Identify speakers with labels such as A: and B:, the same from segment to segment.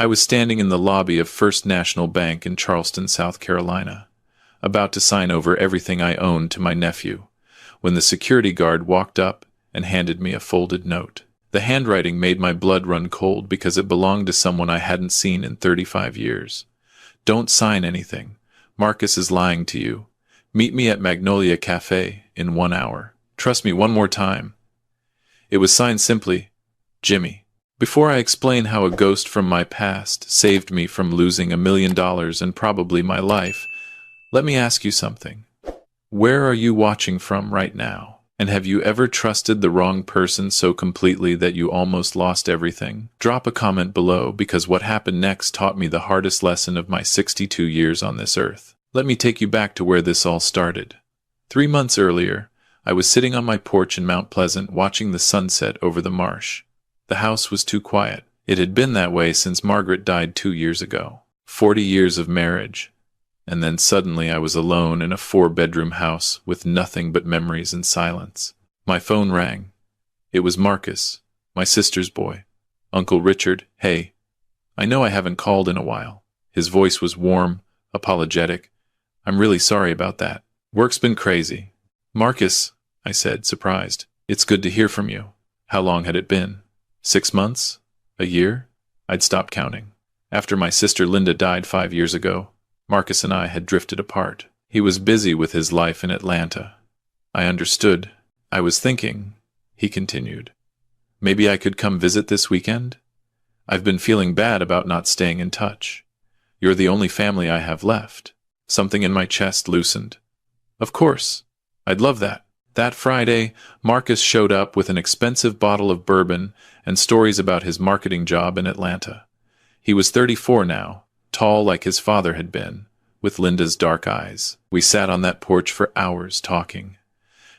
A: I was standing in the lobby of First National Bank in Charleston, South Carolina, about to sign over everything I owned to my nephew, when the security guard walked up and handed me a folded note. The handwriting made my blood run cold because it belonged to someone I hadn't seen in 35 years. Don't sign anything. Marcus is lying to you. Meet me at Magnolia Cafe in 1 hour. Trust me one more time. It was signed simply, Jimmy. Before I explain how a ghost from my past saved me from losing $1 million and probably my life, let me ask you something. Where are you watching from right now? And have you ever trusted the wrong person so completely that you almost lost everything? Drop a comment below, because what happened next taught me the hardest lesson of my 62 years on this earth. Let me take you back to where this all started. 3 months earlier, I was sitting on my porch in Mount Pleasant watching the sunset over the marsh. The house was too quiet. It had been that way since Margaret died 2 years ago. 40 years of marriage. And then suddenly I was alone in a 4-bedroom house with nothing but memories and silence. My phone rang. It was Marcus, my sister's boy. Uncle Richard, hey. I know I haven't called in a while. His voice was warm, apologetic. I'm really sorry about that. Work's been crazy. Marcus, I said, surprised. It's good to hear from you. How long had it been? 6 months? A year? I'd stopped counting. After my sister Linda died 5 years ago, Marcus and I had drifted apart. He was busy with his life in Atlanta. I understood. I was thinking, he continued, maybe I could come visit this weekend? I've been feeling bad about not staying in touch. You're the only family I have left. Something in my chest loosened. Of course. I'd love that. That Friday, Marcus showed up with an expensive bottle of bourbon and stories about his marketing job in Atlanta. He was 34 now, tall like his father had been, with Linda's dark eyes. We sat on that porch for hours talking,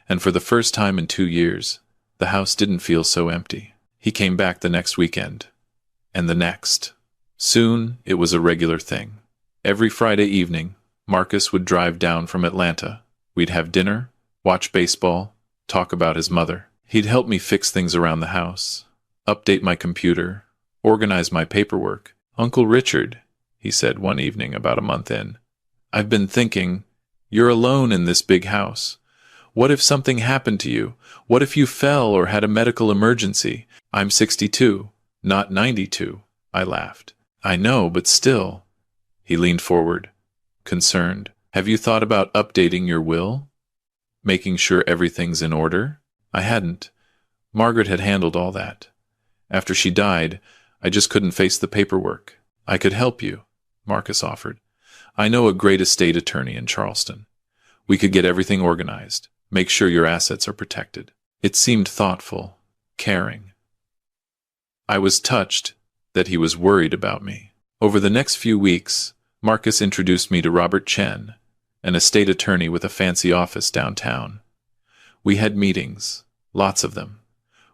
A: and for the first time in 2 years, the house didn't feel so empty. He came back the next weekend, and the next. Soon, it was a regular thing. Every Friday evening, Marcus would drive down from Atlanta. We'd have dinner, watch baseball, talk about his mother. He'd help me fix things around the house, update my computer, organize my paperwork. Uncle Richard, he said one evening about a month in, I've been thinking, you're alone in this big house. What if something happened to you? What if you fell or had a medical emergency? I'm 62, not 92, I laughed. I know, but still. He leaned forward, concerned. Have you thought about updating your will? Making sure everything's in order? I hadn't. Margaret had handled all that. After she died, I just couldn't face the paperwork. I could help you, Marcus offered. I know a great estate attorney in Charleston. We could get everything organized, make sure your assets are protected. It seemed thoughtful, caring. I was touched that he was worried about me. Over the next few weeks, Marcus introduced me to Robert Chen, an estate attorney with a fancy office downtown. We had meetings, lots of them.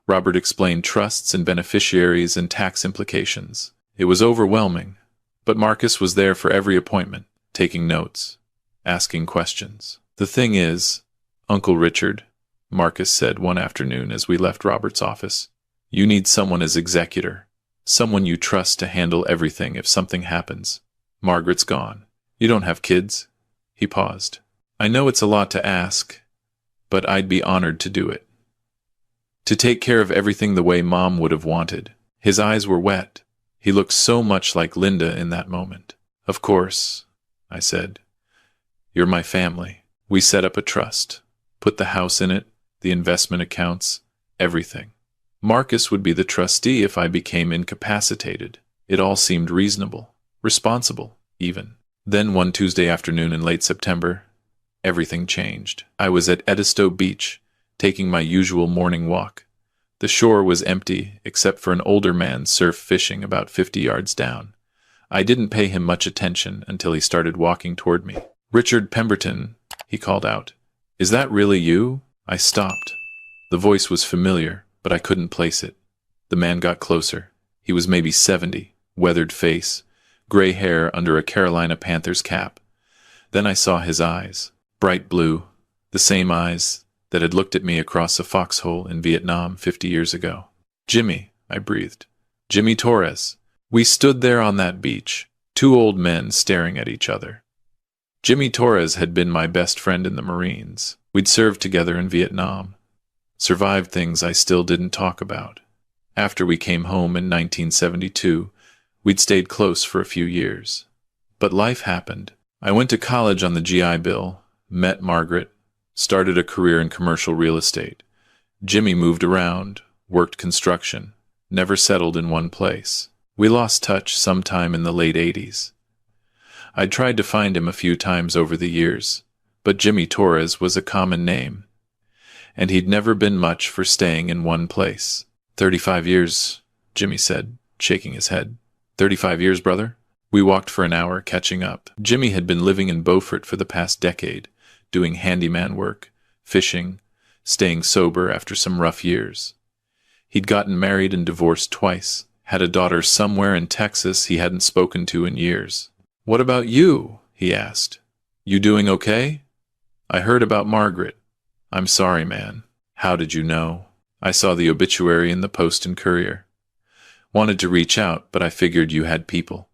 A: Robert explained trusts and beneficiaries and tax implications. It was overwhelming, but Marcus was there for every appointment, taking notes, asking questions. The thing is, Uncle Richard, Marcus said one afternoon as we left Robert's office, you need someone as executor, someone you trust to handle everything if something happens. Margaret's gone. You don't have kids? He paused. I know it's a lot to ask, but I'd be honored to do it. To take care of everything the way Mom would have wanted. His eyes were wet. He looked so much like Linda in that moment. Of course, I said. You're my family. We set up a trust, put the house in it, the investment accounts, everything. Marcus would be the trustee if I became incapacitated. It all seemed reasonable, responsible, even. Then one Tuesday afternoon in late September, everything changed. I was at Edisto Beach, taking my usual morning walk. The shore was empty, except for an older man surf fishing about 50 yards down. I didn't pay him much attention until he started walking toward me. Richard Pemberton, he called out. Is that really you? I stopped. The voice was familiar, but I couldn't place it. The man got closer. He was maybe 70, weathered face, gray hair under a Carolina Panthers cap. Then I saw his eyes, bright blue, the same eyes that had looked at me across a foxhole in Vietnam 50 years ago. Jimmy, I breathed. Jimmy Torres. We stood there on that beach, two old men staring at each other. Jimmy Torres had been my best friend in the Marines. We'd served together in Vietnam. Survived things I still didn't talk about. After we came home in 1972, we'd stayed close for a few years. But life happened. I went to college on the GI Bill, met Margaret, started a career in commercial real estate. Jimmy moved around, worked construction, never settled in one place. We lost touch sometime in the late 80s. I'd tried to find him a few times over the years, but Jimmy Torres was a common name, and he'd never been much for staying in one place. 35 years, Jimmy said, shaking his head. 35 years, brother? We walked for an hour, catching up. Jimmy had been living in Beaufort for the past decade, doing handyman work, fishing, staying sober after some rough years. He'd gotten married and divorced twice, had a daughter somewhere in Texas he hadn't spoken to in years. "What about you?" he asked. "You doing okay?" "I heard about Margaret." "I'm sorry, man." "How did you know?" "I saw the obituary in the Post and Courier. Wanted to reach out, but I figured you had people.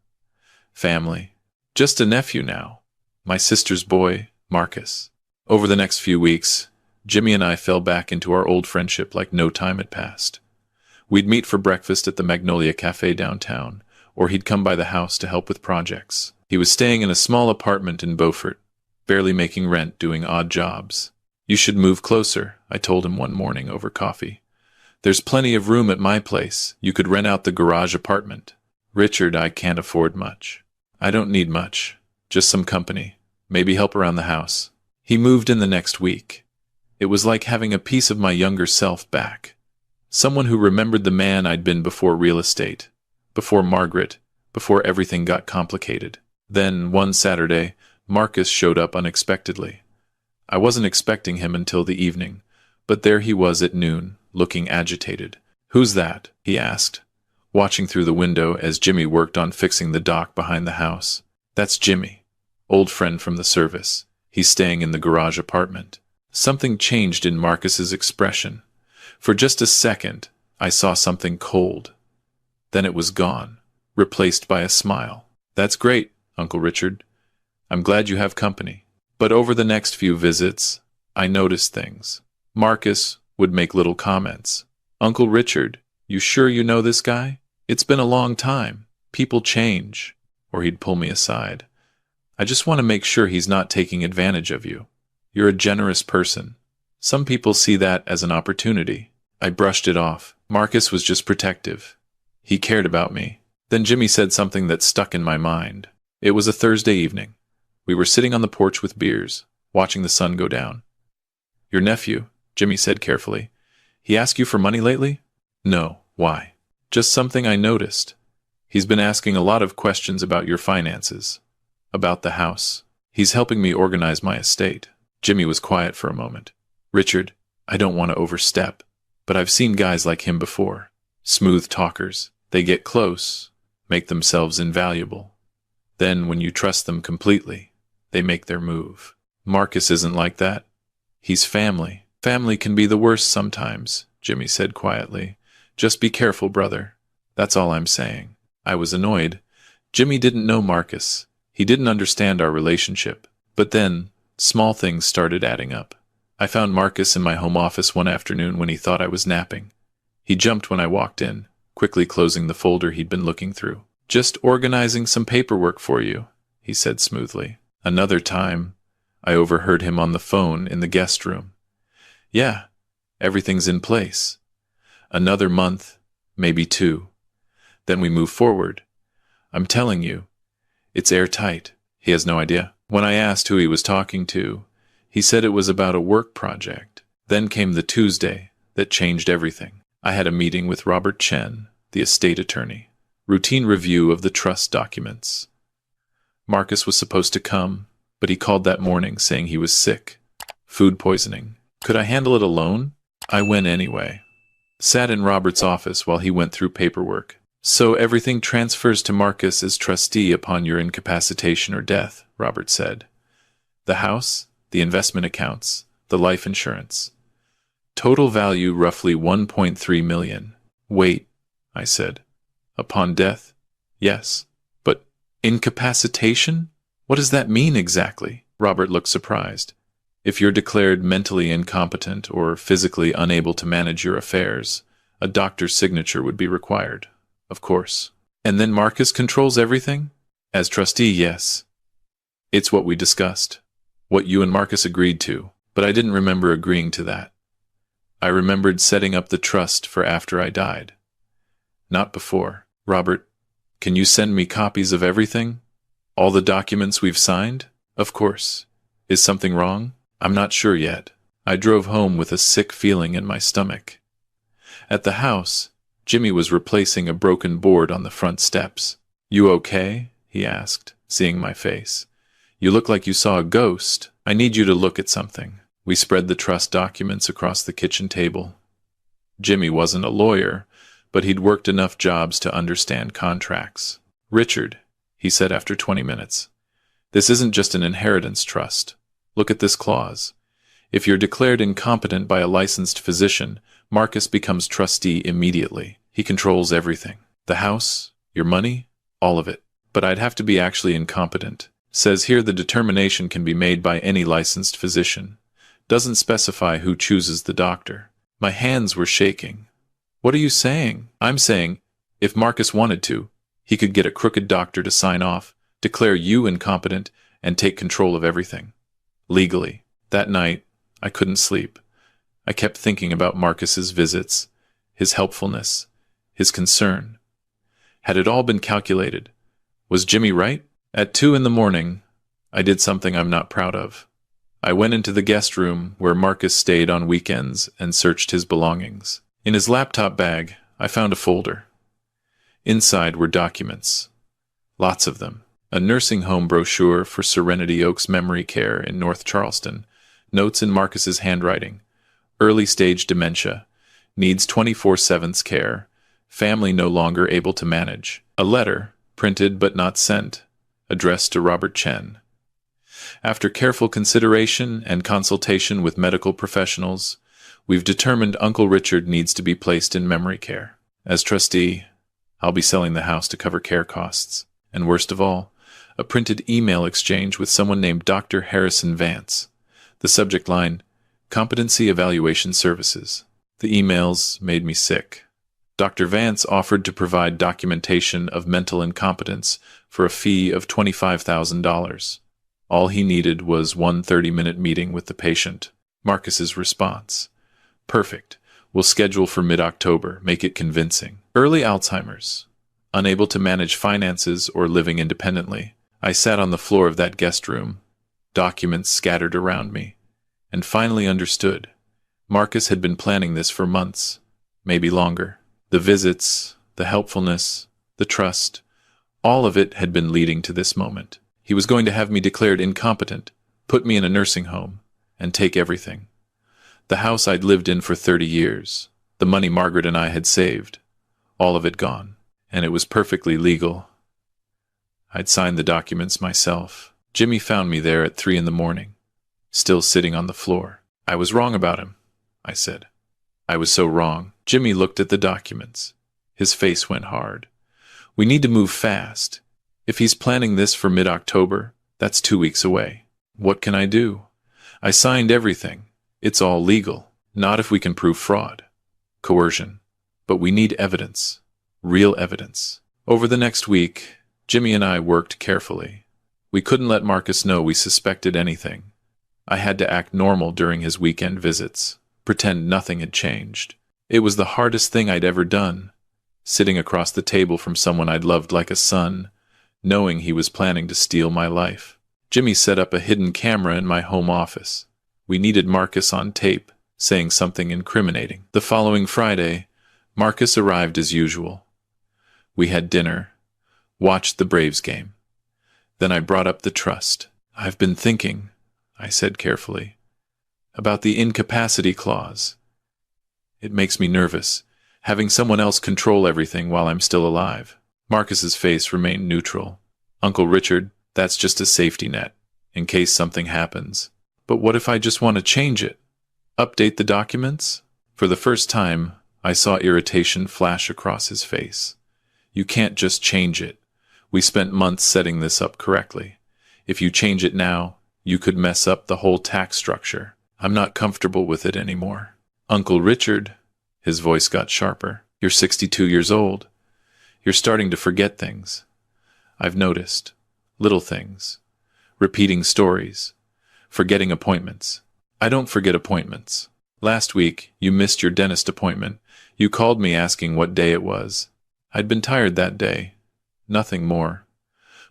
A: Family. Just a nephew now. My sister's boy, Marcus." Over the next few weeks, Jimmy and I fell back into our old friendship like no time had passed. We'd meet for breakfast at the Magnolia Cafe downtown, or he'd come by the house to help with projects. He was staying in a small apartment in Beaufort, barely making rent, doing odd jobs. "You should move closer," I told him one morning over coffee. "There's plenty of room at my place. You could rent out the garage apartment." "Richard, I can't afford much." "I don't need much. Just some company. Maybe help around the house." He moved in the next week. It was like having a piece of my younger self back. Someone who remembered the man I'd been before real estate, before Margaret, before everything got complicated. Then, one Saturday, Marcus showed up unexpectedly. I wasn't expecting him until the evening, but there he was at noon, looking agitated. "Who's that?" he asked, watching through the window as Jimmy worked on fixing the dock behind the house. "That's Jimmy, old friend from the service. He's staying in the garage apartment." Something changed in Marcus's expression. For just a second, I saw something cold. Then it was gone, replaced by a smile. "That's great, Uncle Richard. I'm glad you have company." But over the next few visits, I noticed things. Marcus would make little comments. "Uncle Richard, you sure you know this guy? It's been a long time. People change." Or he'd pull me aside. "I just want to make sure he's not taking advantage of you. You're a generous person. Some people see that as an opportunity." I brushed it off. Marcus was just protective. He cared about me. Then Jimmy said something that stuck in my mind. It was a Thursday evening. We were sitting on the porch with beers, watching the sun go down. "Your nephew," Jimmy said carefully. "He asked you for money lately?" "No. Why?" "Just something I noticed. He's been asking a lot of questions about your finances, about the house. He's helping me organize my estate." Jimmy was quiet for a moment. "Richard, I don't want to overstep, but I've seen guys like him before. Smooth talkers. They get close, make themselves invaluable. Then, when you trust them completely, they make their move. Marcus isn't like that. He's family. Family can be the worst sometimes," Jimmy said quietly. "Just be careful, brother. That's all I'm saying." I was annoyed. Jimmy didn't know Marcus. He didn't understand our relationship. But then, small things started adding up. I found Marcus in my home office one afternoon when he thought I was napping. He jumped when I walked in, quickly closing the folder he'd been looking through. "Just organizing some paperwork for you," he said smoothly. Another time, I overheard him on the phone in the guest room. "Yeah, everything's in place. Another month, maybe 2. Then we move forward. I'm telling you, it's airtight." He has no idea. When I asked who he was talking to, he said it was about a work project. Then came the Tuesday that changed everything. I had a meeting with Robert Chen, the estate attorney. Routine review of the trust documents. Marcus was supposed to come, but he called that morning saying he was sick. Food poisoning. Could I handle it alone? I went anyway. Sat in Robert's office while he went through paperwork. "So everything transfers to Marcus as trustee upon your incapacitation or death," Robert said. "The house, the investment accounts, the life insurance. Total value roughly 1.3 million. "Wait," I said. "Upon death?" Yes. But incapacitation? What does that mean exactly? Robert looked surprised. If you're declared mentally incompetent or physically unable to manage your affairs, a doctor's signature would be required. Of course. And then Marcus controls everything? As trustee, yes. It's what we discussed. What you and Marcus agreed to. But I didn't remember agreeing to that. I remembered setting up the trust for after I died. Not before. Robert, can you send me copies of everything? All the documents we've signed? Of course. Is something wrong? I'm not sure yet. I drove home with a sick feeling in my stomach. At the house, Jimmy was replacing a broken board on the front steps. You okay? He asked, seeing my face. You look like you saw a ghost. I need you to look at something. We spread the trust documents across the kitchen table. Jimmy wasn't a lawyer, but he'd worked enough jobs to understand contracts. Richard, he said after 20 minutes, this isn't just an inheritance trust. Look at this clause. If you're declared incompetent by a licensed physician, Marcus becomes trustee immediately. He controls everything. The house, your money, all of it. But I'd have to be actually incompetent. Says here the determination can be made by any licensed physician. Doesn't specify who chooses the doctor. My hands were shaking. What are you saying? I'm saying, if Marcus wanted to, he could get a crooked doctor to sign off, declare you incompetent, and take control of everything. Legally. That night, I couldn't sleep. I kept thinking about Marcus's visits, his helpfulness, his concern. Had it all been calculated? Was Jimmy right? At 2 a.m, I did something I'm not proud of. I went into the guest room where Marcus stayed on weekends and searched his belongings. In his laptop bag, I found a folder. Inside were documents. Lots of them. A nursing home brochure for Serenity Oaks Memory Care in North Charleston. Notes in Marcus's handwriting. Early stage dementia. Needs 24/7 care. Family no longer able to manage. A letter, printed but not sent, addressed to Robert Chen. After careful consideration and consultation with medical professionals, we've determined Uncle Richard needs to be placed in memory care. As trustee, I'll be selling the house to cover care costs. And worst of all, a printed email exchange with someone named Dr. Harrison Vance. The subject line, Competency Evaluation Services. The emails made me sick. Dr. Vance offered to provide documentation of mental incompetence for a fee of $25,000. All he needed was one 30-minute meeting with the patient. Marcus's response. Perfect. We'll schedule for mid-October. Make it convincing. Early Alzheimer's. Unable to manage finances or living independently. I sat on the floor of that guest room, documents scattered around me, and finally understood. Marcus had been planning this for months, maybe longer. The visits, the helpfulness, the trust, all of it had been leading to this moment. He was going to have me declared incompetent, put me in a nursing home, and take everything. The house I'd lived in for 30 years, the money Margaret and I had saved, all of it gone. And it was perfectly legal. I'd signed the documents myself. Jimmy found me there at 3 a.m, still sitting on the floor. I was wrong about him, I said. I was so wrong. Jimmy looked at the documents. His face went hard. We need to move fast. If he's planning this for mid-October, that's 2 weeks away. What can I do? I signed everything. It's all legal. Not if we can prove fraud. Coercion. But we need evidence. Real evidence. Over the next week, Jimmy and I worked carefully. We couldn't let Marcus know we suspected anything. I had to act normal during his weekend visits, pretend nothing had changed. It was the hardest thing I'd ever done, sitting across the table from someone I'd loved like a son, knowing he was planning to steal my life. Jimmy set up a hidden camera in my home office. We needed Marcus on tape, saying something incriminating. The following Friday, Marcus arrived as usual. We had dinner, watched the Braves game. Then I brought up the trust. I've been thinking, I said carefully, about the incapacity clause. It makes me nervous, having someone else control everything while I'm still alive. Marcus's face remained neutral. Uncle Richard, that's just a safety net, in case something happens. But what if I just want to change it? Update the documents? For the first time, I saw irritation flash across his face. You can't just change it. We spent months setting this up correctly. If you change it now, you could mess up the whole tax structure. I'm not comfortable with it anymore. Uncle Richard, his voice got sharper. You're 62 years old. You're starting to forget things. I've noticed. Little things. Repeating stories. Forgetting appointments. I don't forget appointments. Last week, you missed your dentist appointment. You called me asking what day it was. I'd been tired that day. Nothing more.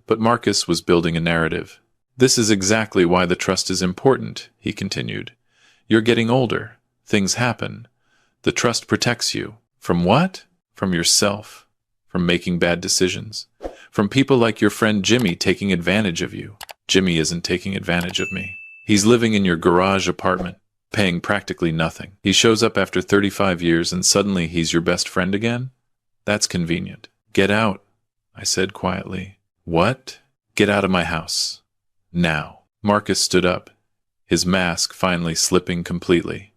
A: But Marcus was building a narrative. This is exactly why the trust is important, he continued. You're getting older. Things happen. The trust protects you. From what? From yourself. From making bad decisions. From people like your friend Jimmy taking advantage of you. Jimmy isn't taking advantage of me. He's living in your garage apartment, paying practically nothing. He shows up after 35 years and suddenly he's your best friend again? That's convenient. Get out, I said quietly. What? Get out of my house. Now. Marcus stood up, his mask finally slipping completely.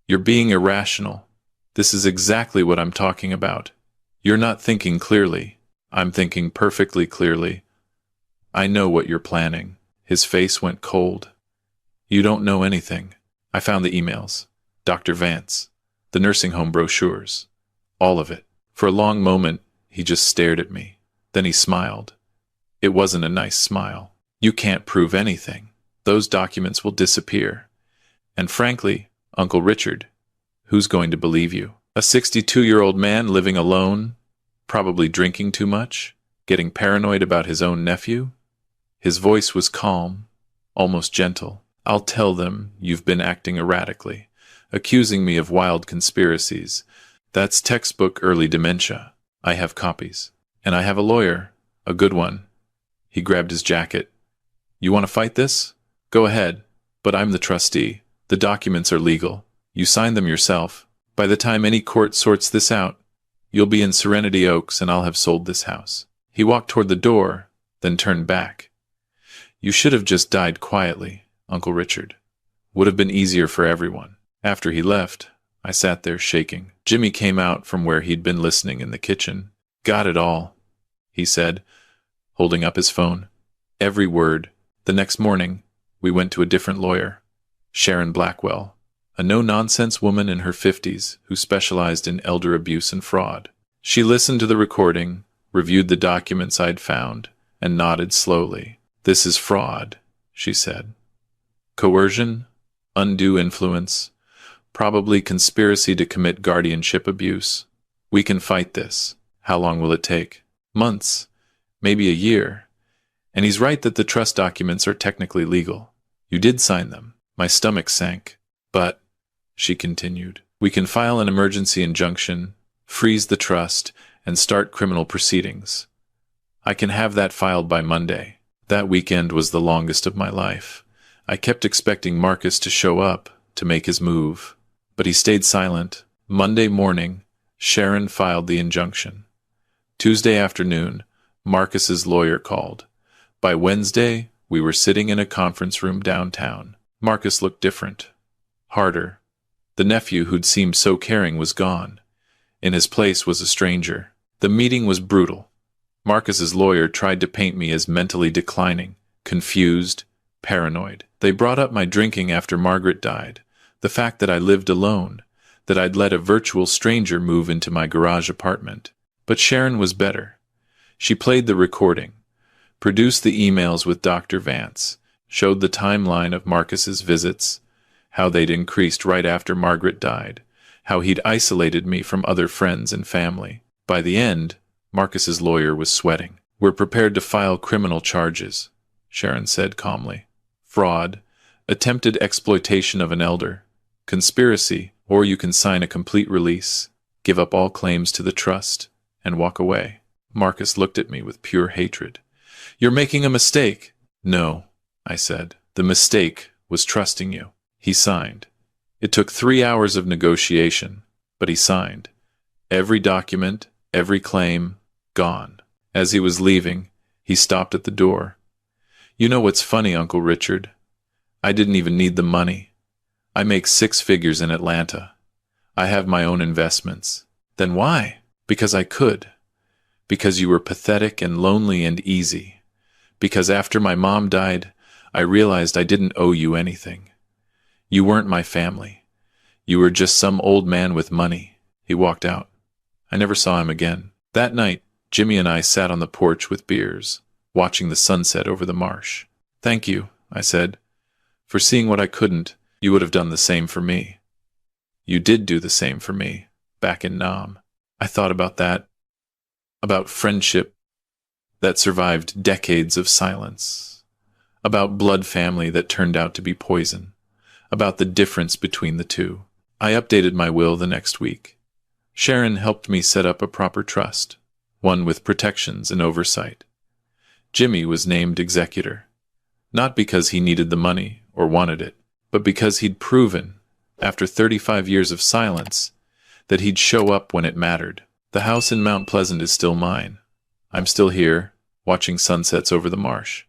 A: You're being irrational. This is exactly what I'm talking about. You're not thinking clearly. I'm thinking perfectly clearly. I know what you're planning. His face went cold. You don't know anything. I found the emails. Dr. Vance. The nursing home brochures. All of it. For a long moment, he just stared at me. Then he smiled. It wasn't a nice smile. You can't prove anything. Those documents will disappear. And frankly, Uncle Richard, who's going to believe you? A 62-year-old man living alone, probably drinking too much, getting paranoid about his own nephew? His voice was calm, almost gentle. I'll tell them you've been acting erratically, accusing me of wild conspiracies. That's textbook early dementia. I have copies. And I have a lawyer, a good one. He grabbed his jacket. You want to fight this? Go ahead. But I'm the trustee. The documents are legal. You signed them yourself. By the time any court sorts this out, you'll be in Serenity Oaks and I'll have sold this house. He walked toward the door, then turned back. You should have just died quietly, Uncle Richard. Would have been easier for everyone. After he left, I sat there shaking. Jimmy came out from where he'd been listening in the kitchen. Got it all, he said, holding up his phone. Every word. The next morning, we went to a different lawyer, Sharon Blackwell, a no-nonsense woman in her 50s who specialized in elder abuse and fraud. She listened to the recording, reviewed the documents I'd found, and nodded slowly. This is fraud, she said. Coercion, undue influence, probably conspiracy to commit guardianship abuse. We can fight this. How long will it take? Months, maybe a year. And he's right that the trust documents are technically legal. You did sign them. My stomach sank. But, she continued, we can file an emergency injunction, freeze the trust, and start criminal proceedings. I can have that filed by Monday. That weekend was the longest of my life. I kept expecting Marcus to show up, to make his move. But he stayed silent. Monday morning, Sharon filed the injunction. Tuesday afternoon, Marcus's lawyer called. By Wednesday, we were sitting in a conference room downtown. Marcus looked different. Harder. The nephew who'd seemed so caring was gone. In his place was a stranger. The meeting was brutal. Marcus's lawyer tried to paint me as mentally declining, confused, paranoid. They brought up my drinking after Margaret died, the fact that I lived alone, that I'd let a virtual stranger move into my garage apartment. But Sharon was better. She played the recording, produced the emails with Dr. Vance, showed the timeline of Marcus's visits, how they'd increased right after Margaret died, how he'd isolated me from other friends and family. By the end, Marcus's lawyer was sweating. We're prepared to file criminal charges, Sharon said calmly. Fraud, attempted exploitation of an elder, conspiracy, or you can sign a complete release, give up all claims to the trust, and walk away. Marcus looked at me with pure hatred. You're making a mistake. No, I said. The mistake was trusting you. He signed. It took 3 hours of negotiation, but he signed. Every document, every claim, gone. As he was leaving, he stopped at the door. You know what's funny, Uncle Richard? I didn't even need the money. I make 6 figures in Atlanta. I have my own investments. Then why? Because I could. Because you were pathetic and lonely and easy. Because after my mom died, I realized I didn't owe you anything. You weren't my family. You were just some old man with money." He walked out. I never saw him again. That night, Jimmy and I sat on the porch with beers, watching the sunset over the marsh. "Thank you," I said, "for seeing what I couldn't. You would have done the same for me. You did do the same for me, back in Nam." I thought about that, about friendship that survived decades of silence, about blood family that turned out to be poison, about the difference between the two. I updated my will the next week. Sharon helped me set up a proper trust, one with protections and oversight. Jimmy was named executor, not because he needed the money or wanted it, but because he'd proven, after 35 years of silence, that he'd show up when it mattered. The house in Mount Pleasant is still mine. I'm still here, watching sunsets over the marsh.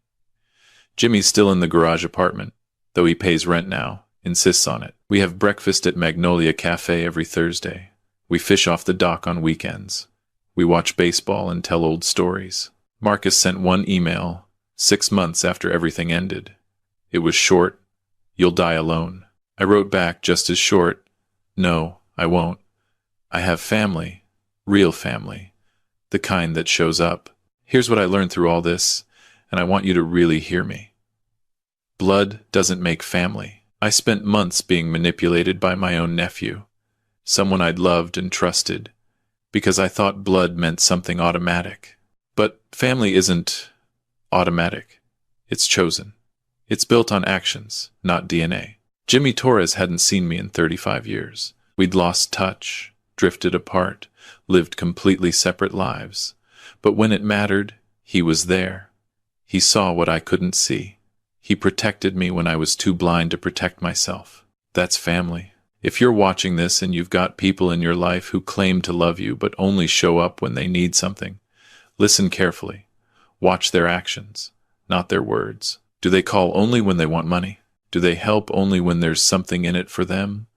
A: Jimmy's still in the garage apartment, though he pays rent now, insists on it. We have breakfast at Magnolia Cafe every Thursday. We fish off the dock on weekends. We watch baseball and tell old stories. Marcus sent one email 6 months after everything ended. It was short, "You'll die alone." I wrote back just as short, "No, I won't. I have family, real family, the kind that shows up." Here's what I learned through all this, and I want you to really hear me. Blood doesn't make family. I spent months being manipulated by my own nephew, someone I'd loved and trusted, because I thought blood meant something automatic. But family isn't automatic. It's chosen. It's built on actions, not DNA. Jimmy Torres hadn't seen me in 35 years. We'd lost touch, drifted apart, lived completely separate lives. But when it mattered, he was there. He saw what I couldn't see. He protected me when I was too blind to protect myself. That's family. If you're watching this and you've got people in your life who claim to love you but only show up when they need something, listen carefully. Watch their actions, not their words. Do they call only when they want money? Do they help only when there's something in it for them?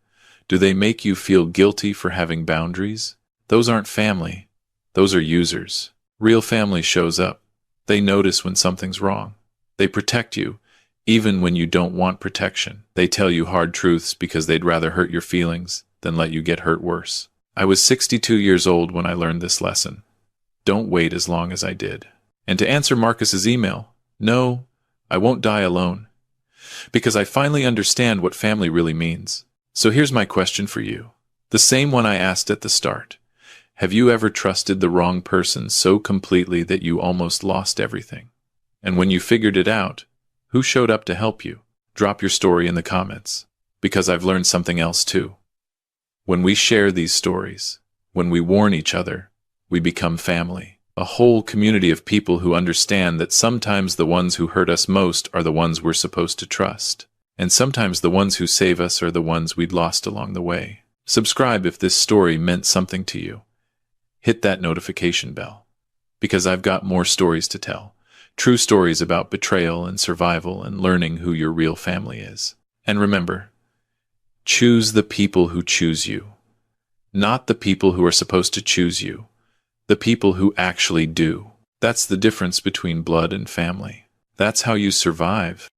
A: Do they make you feel guilty for having boundaries? Those aren't family. Those are users. Real family shows up. They notice when something's wrong. They protect you, even when you don't want protection. They tell you hard truths because they'd rather hurt your feelings than let you get hurt worse. I was 62 years old when I learned this lesson. Don't wait as long as I did. And to answer Marcus's email, no, I won't die alone. Because I finally understand what family really means. So here's my question for you. The same one I asked at the start. Have you ever trusted the wrong person so completely that you almost lost everything? And when you figured it out, who showed up to help you? Drop your story in the comments, because I've learned something else too. When we share these stories, when we warn each other, we become family. A whole community of people who understand that sometimes the ones who hurt us most are the ones we're supposed to trust. And sometimes the ones who save us are the ones we'd lost along the way. Subscribe if this story meant something to you. Hit that notification bell, because I've got more stories to tell. True stories about betrayal and survival and learning who your real family is. And remember, choose the people who choose you, not the people who are supposed to choose you, the people who actually do. That's the difference between blood and family. That's how you survive.